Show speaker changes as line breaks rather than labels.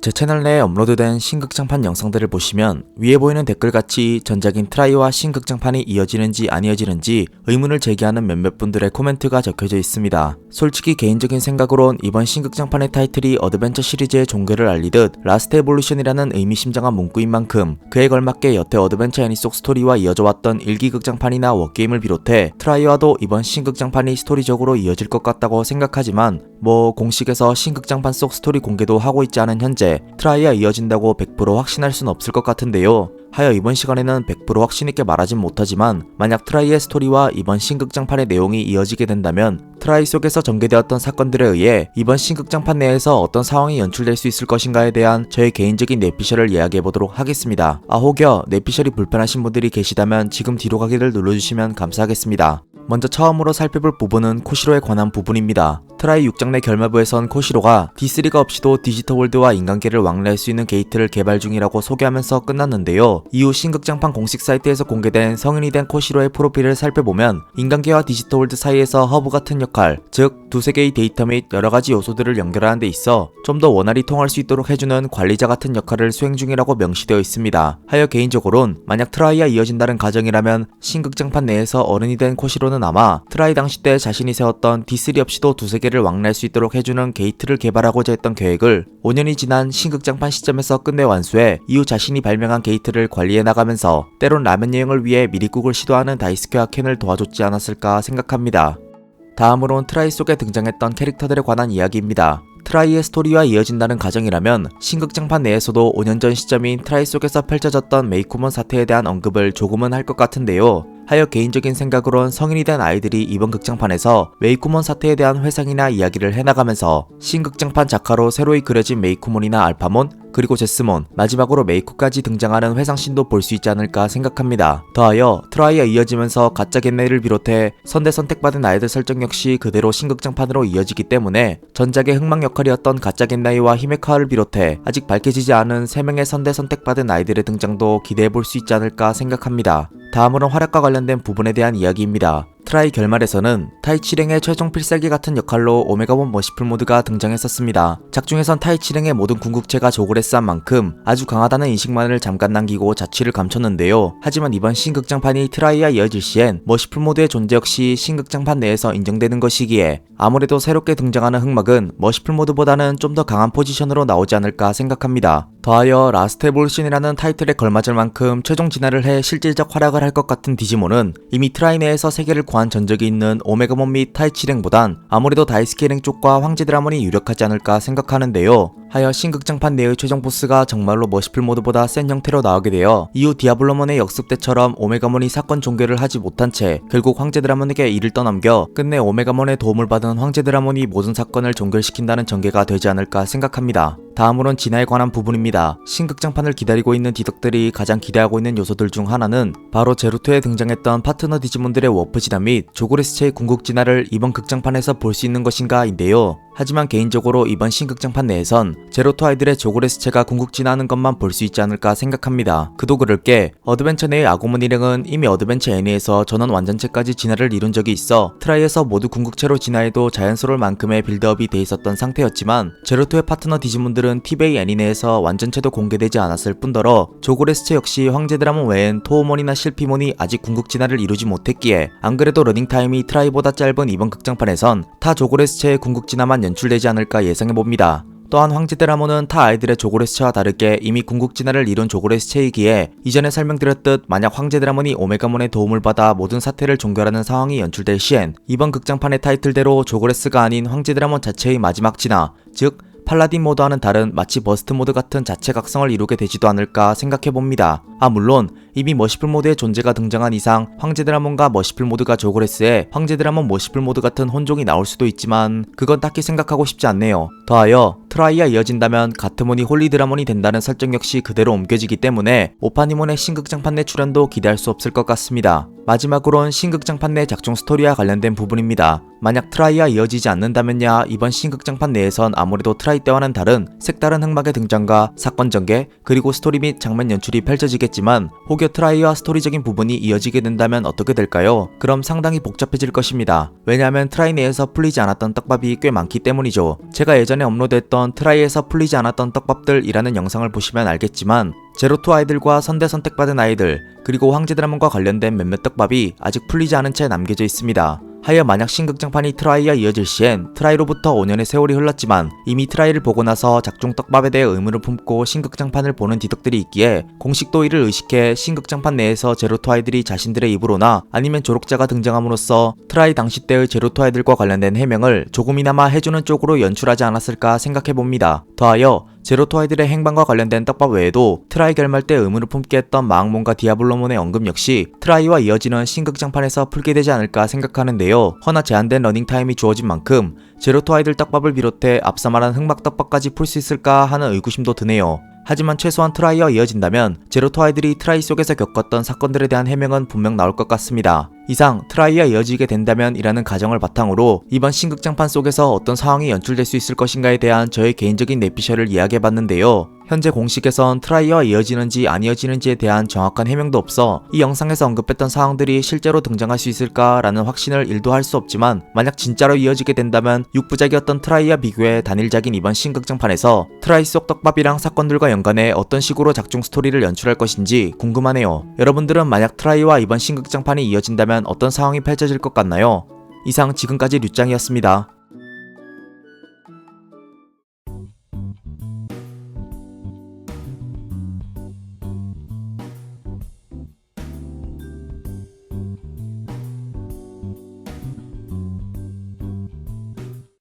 제 채널 내에 업로드된 신극장판 영상들을 보시면 위에 보이는 댓글같이 전작인 트라이와 신극장판이 이어지는지 안 이어지는지 의문을 제기하는 몇몇 분들의 코멘트가 적혀져 있습니다. 솔직히 개인적인 생각으론 이번 신극장판의 타이틀이 어드벤처 시리즈의 종결을 알리듯 라스트 에볼루션이라는 의미심장한 문구인 만큼 그에 걸맞게 여태 어드벤처 애니 속 스토리와 이어져 왔던 일기 극장판이나 워게임을 비롯해 트라이와도 이번 신극장판이 스토리적으로 이어질 것 같다고 생각하지만 공식에서 신극장판 속 스토리 공개도 하고 있지 않은 현재 트라이와 이어진다고 100% 확신할 순 없을 것 같은데요. 하여 이번 시간에는 100% 확신있게 말하진 못하지만 만약 트라이의 스토리와 이번 신극장판의 내용이 이어지게 된다면 트라이 속에서 전개되었던 사건들에 의해 이번 신극장판 내에서 어떤 상황이 연출될 수 있을 것인가에 대한 저의 개인적인 뇌피셜을 이야기해보도록 하겠습니다. 혹여 뇌피셜이 불편하신 분들이 계시다면 지금 뒤로 가기를 눌러주시면 감사하겠습니다. 먼저 처음으로 살펴볼 부분은 코시로에 관한 부분입니다. 트라이 6장 내 결말부에선 코시로가 D3가 없이도 디지털월드와 인간계를 왕래할 수 있는 게이트를 개발 중이라고 소개하면서 끝났는데요. 이후 신극장판 공식 사이트에서 공개된 성인이 된 코시로의 프로필을 살펴보면 인간계와 디지털월드 사이에서 허브 같은 역할, 즉 두세 개의 데이터 및 여러가지 요소들을 연결하는 데 있어 좀 더 원활히 통할 수 있도록 해주는 관리자 같은 역할을 수행 중이라고 명시되어 있습니다. 하여 개인적으론 만약 트라이와 이어진다는 가정이라면 신극장판 내에서 어른이 된 코시로는 아마 트라이 당시 때 자신이 세웠던 D3 없이도 두세 개를 왕래할 수 있도록 해주는 게이트를 개발하고자 했던 계획을 5년이 지난 신극장판 시점에서 끝내 완수해 이후 자신이 발명한 게이트를 관리해 나가면서 때론 라면 여행을 위해 미리국을 시도하는 다이스케와 켄을 도와줬지 않았을까 생각합니다. 다음으론 트라이 속에 등장했던 캐릭터들에 관한 이야기입니다. 트라이의 스토리와 이어진다는 가정이라면 신극장판 내에서도 5년 전 시점인 트라이 속에서 펼쳐졌던 메이쿠먼 사태에 대한 언급을 조금은 할 것 같은데요. 하여 개인적인 생각으론 성인이 된 아이들이 이번 극장판에서 메이쿠먼 사태에 대한 회상이나 이야기를 해나가면서 신극장판 작화로 새로이 그려진 메이쿠몬이나 알파몬, 그리고 제스몬, 마지막으로 메이쿠까지 등장하는 회상씬도 볼 수 있지 않을까 생각합니다. 더하여 트라이와 이어지면서 가짜 겟네를 비롯해 선대 선택받은 아이들 설정 역시 그대로 신극장판으로 이어지기 때문에 전작의 흑막 역할이었던 가짜 겟나이와 히메카와를 비롯해 아직 밝혀지지 않은 3명의 선대 선택받은 아이들의 등장도 기대해볼 수 있지 않을까 생각합니다. 다음으로는 활약과 관련된 부분에 대한 이야기입니다. 트라이 결말에서는 타이치랭의 최종 필살기 같은 역할로 오메가본 머시풀 모드가 등장했었습니다. 작중에선 타이치랭의 모든 궁극체가 조그레스한 만큼 아주 강하다는 인식만을 잠깐 남기고 자취를 감췄는데요. 하지만 이번 신극장판이 트라이와 이어질 시엔 머시풀 모드의 존재 역시 신극장판 내에서 인정되는 것이기에 아무래도 새롭게 등장하는 흑막은 머시풀 모드보다는 좀 더 강한 포지션으로 나오지 않을까 생각합니다. 더하여 라스트 에볼루션이라는 타이틀에 걸맞을 만큼 최종 진화를 해 실질적 활약을 할 것 같은 디지몬은 이미 트라이 내에서 세계를 구한 전적이 있는 오메가몬 및 타이치랭보단 아무래도 다이스케랭 쪽과 황제 드라몬이 유력하지 않을까 생각하는데요. 하여 신극장판 내의 최종 보스가 정말로 머시풀 모드보다 센 형태로 나오게 되어 이후 디아블로몬의 역습 때처럼 오메가몬이 사건 종결을 하지 못한 채 결국 황제 드라몬에게 일을 떠넘겨 끝내 오메가몬의 도움을 받은 황제 드라몬이 모든 사건을 종결시킨다는 전개가 되지 않을까 생각합니다. 다음으론 진화에 관한 부분입니다. 신극장판을 기다리고 있는 디덕들이 가장 기대하고 있는 요소들 중 하나는 바로 제로토에 등장했던 파트너 디지몬들의 워프 진화 및 조그레스체의 궁극 진화를 이번 극장판에서 볼 수 있는 것인가 인데요. 하지만 개인적으로 이번 신극장판 내에선 제로토 아이들의 조그레스체가 궁극 진화하는 것만 볼 수 있지 않을까 생각합니다. 그도 그럴 게 어드벤처 내의 아고몬 일행은 이미 어드벤처 애니에서 전원 완전체까지 진화를 이룬 적이 있어 트라이에서 모두 궁극체로 진화해도 자연스러울 만큼의 빌드업이 돼 있었던 상태였지만 제로토의 파트너 디지몬들은 티베이 애니 내에서 완전체도 공개되지 않았을 뿐더러 조그레스체 역시 황제 드라몬 외엔 토우몬이나 실피몬이 아직 궁극 진화를 이루지 못했기에 안 그래도 러닝타임이 트라이보다 짧은 이번 극장판에선 타 조그레스체의 궁극 진화만 연출되지 않을까 예상해봅니다. 또한 황제 드라몬은 타 아이들의 조그레스체와 다르게 이미 궁극 진화를 이룬 조그레스체이기에 이전에 설명드렸듯 만약 황제 드라몬이 오메가몬의 도움을 받아 모든 사태를 종결하는 상황이 연출될 시엔 이번 극장판의 타이틀대로 조그레스가 아닌 황제 드라몬 자체의 마지막 진화, 즉 팔라딘 모드와는 다른 마치 버스트 모드 같은 자체 각성을 이루게 되지도 않을까 생각해봅니다. 물론 이미 머시풀 모드의 존재가 등장한 이상 황제 드라몬과 머시풀 모드가 조그레스에 황제 드라몬 머시풀 모드 같은 혼종이 나올 수도 있지만 그건 딱히 생각하고 싶지 않네요. 더하여 트라이와 이어진다면 가트몬이 홀리 드라몬이 된다는 설정 역시 그대로 옮겨지기 때문에 오파니몬의 신극장판 내 출연도 기대할 수 없을 것 같습니다. 마지막으론 신극장판 내 작중 스토리와 관련된 부분입니다. 만약 트라이와 이어지지 않는다면야 이번 신극장판 내에선 아무래도 트라이 때와는 다른 색다른 흑막의 등장과 사건 전개 그리고 스토리 및 장면 연출이 펼쳐지겠지만 오히려 트라이와 스토리적인 부분이 이어지게 된다면 어떻게 될까요? 그럼 상당히 복잡해질 것입니다. 왜냐하면 트라이 내에서 풀리지 않았던 떡밥이 꽤 많기 때문이죠. 제가 예전에 업로드했던 트라이에서 풀리지 않았던 떡밥들이라는 영상을 보시면 알겠지만 제로투 아이들과 선대 선택받은 아이들, 그리고 황제 드라몬과 관련된 몇몇 떡밥이 아직 풀리지 않은 채 남겨져 있습니다. 하여 만약 신극장판이 트라이와 이어질 시엔 트라이로부터 5년의 세월이 흘렀지만 이미 트라이를 보고 나서 작중 떡밥에 대해 의문을 품고 신극장판을 보는 디덕들이 있기에 공식도 이를 의식해 신극장판 내에서 제로투 아이들이 자신들의 입으로나 아니면 조력자가 등장함으로써 트라이 당시 때의 제로투 아이들과 관련된 해명을 조금이나마 해주는 쪽으로 연출하지 않았을까 생각해봅니다. 더하여 제로투 아이들의 행방과 관련된 떡밥 외에도 트라이 결말 때 의문을 품게 했던 마악몬과 디아블로몬의 언급 역시 트라이와 이어지는 신극장판에서 풀게 되지 않을까 생각하는데요. 허나 제한된 러닝타임이 주어진 만큼 제로투 아이들 떡밥을 비롯해 앞서 말한 흑막 떡밥까지 풀 수 있을까 하는 의구심도 드네요. 하지만 최소한 트라이와 이어진다면 제로투 아이들이 트라이 속에서 겪었던 사건들에 대한 해명은 분명 나올 것 같습니다. 이상 트라이와 이어지게 된다면 이라는 가정을 바탕으로 이번 신극장판 속에서 어떤 상황이 연출될 수 있을 것인가에 대한 저의 개인적인 내피셜을 이야기해봤는데요. 현재 공식에선 트라이와 이어지는지 안 이어지는지에 대한 정확한 해명도 없어 이 영상에서 언급했던 상황들이 실제로 등장할 수 있을까라는 확신을 1도 할 수 없지만 만약 진짜로 이어지게 된다면 6부작이었던 트라이와 비교해 단일작인 이번 신극장판에서 트라이 속 떡밥이랑 사건들과 연관해 어떤 식으로 작중 스토리를 연출할 것인지 궁금하네요. 여러분들은 만약 트라이와 이번 신극장판이 이어진다면 어떤 상황이 펼쳐질 것 같나요? 이상 지금까지 류짱이었습니다.